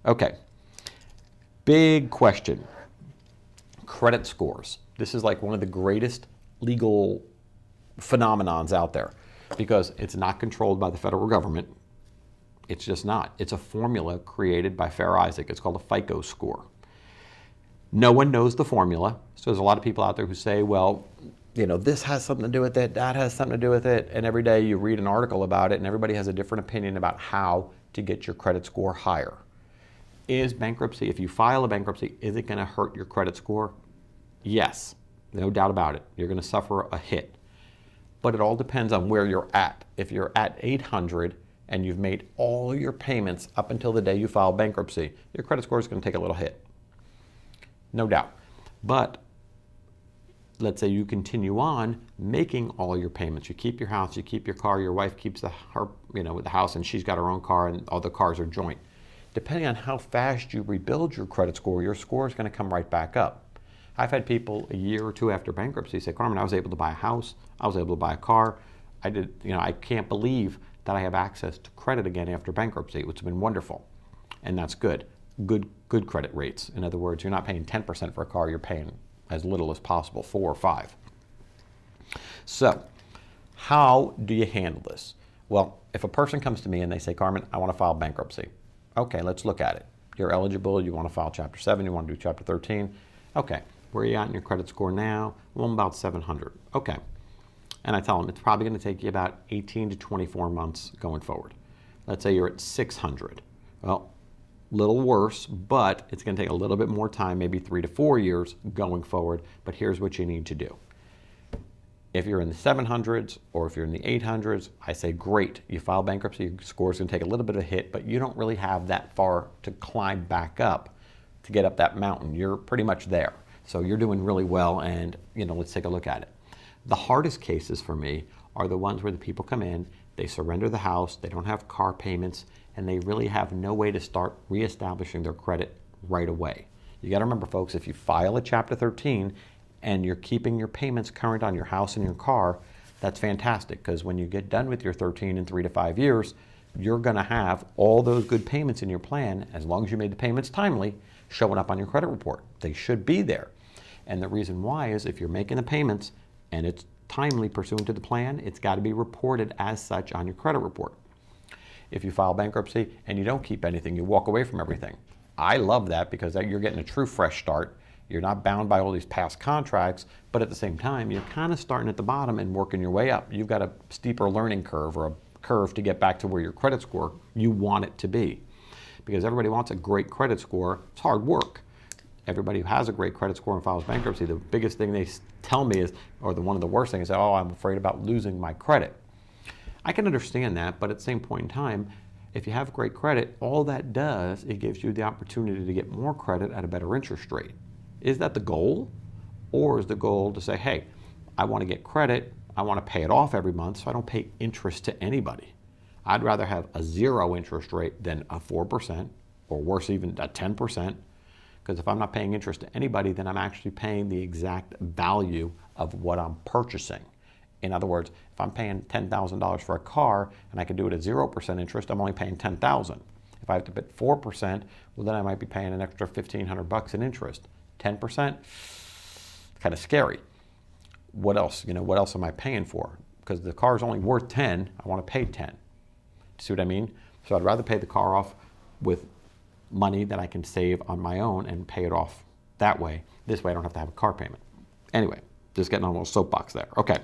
Okay, big question. Credit scores. This is like one of the greatest legal phenomenons out there because it's not controlled by the federal government. It's just not. It's a formula created by Fair Isaac. It's called a FICO score. No one knows the formula. So there's a lot of people out there who say, well, this has something to do with it, that has something to do with it. And every day you read an article about it and everybody has a different opinion about how to get your credit score higher. Is bankruptcy, if you file a bankruptcy, is it going to hurt your credit score? Yes, no doubt about it. You're going to suffer a hit. But it all depends on where you're at. If you're at 800 and you've made all your payments up until the day you file bankruptcy, your credit score is going to take a little hit. No doubt. But let's say you continue on making all your payments. You keep your house, you keep your car, your wife keeps the house and she's got her own car and all the cars are joint. Depending on how fast you rebuild your credit score, your score is going to come right back up. I've had people a year or two after bankruptcy say, Carmen, I was able to buy a house, I was able to buy a car. I can't believe that I have access to credit again after bankruptcy, which has been wonderful. And that's good. Good credit rates. In other words, you're not paying 10% for a car, you're paying as little as possible, 4 or 5. So, how do you handle this? Well, if a person comes to me and they say, Carmen, I want to file bankruptcy. Okay, let's look at it. You're eligible, you want to file Chapter 7, you want to do Chapter 13. Okay, where are you at in your credit score now? Well, I'm about 700. Okay. And I tell them it's probably going to take you about 18 to 24 months going forward. Let's say you're at 600. Well, little worse, but it's going to take a little bit more time, maybe 3 to 4 years going forward. But here's what you need to do. If you're in the 700s or if you're in the 800s, I say great. You file bankruptcy, your score's going to take a little bit of a hit, but you don't really have that far to climb back up to get up that mountain. You're pretty much there. So you're doing really well, and let's take a look at it. The hardest cases for me are the ones where the people come in, they surrender the house, they don't have car payments, and they really have no way to start reestablishing their credit right away. You got to remember, folks, if you file a Chapter 13 and you're keeping your payments current on your house and your car, that's fantastic, because when you get done with your 13 in 3 to 5 years, you're going to have all those good payments in your plan, as long as you made the payments timely, showing up on your credit report. They should be there. And the reason why is if you're making the payments and it's timely pursuant to the plan, it's got to be reported as such on your credit report. If you file bankruptcy and you don't keep anything, you walk away from everything. I love that because you're getting a true fresh start. You're not bound by all these past contracts, but at the same time, you're kind of starting at the bottom and working your way up. You've got a steeper learning curve or a curve to get back to where your credit score you want it to be. Because everybody wants a great credit score. It's hard work. Everybody who has a great credit score and files bankruptcy, the biggest thing they tell me is, or one of the worst things is, oh, I'm afraid about losing my credit. I can understand that, but at the same point in time, if you have great credit, all that does, it gives you the opportunity to get more credit at a better interest rate. Is that the goal? Or is the goal to say, hey, I want to get credit, I want to pay it off every month so I don't pay interest to anybody. I'd rather have a 0 interest rate than a 4%, or worse, even a 10%. Because if I'm not paying interest to anybody, then I'm actually paying the exact value of what I'm purchasing. In other words, if I'm paying $10,000 for a car and I can do it at 0% interest, I'm only paying $10,000. If I have to pay 4%, well, then I might be paying an extra $1,500 in interest. 10%, kind of scary. What else? What else am I paying for? Because the car is only worth 10, I want to pay 10. See what I mean? So I'd rather pay the car off with money that I can save on my own and pay it off that way. This way I don't have to have a car payment. Anyway, just getting on a little soapbox there. Okay,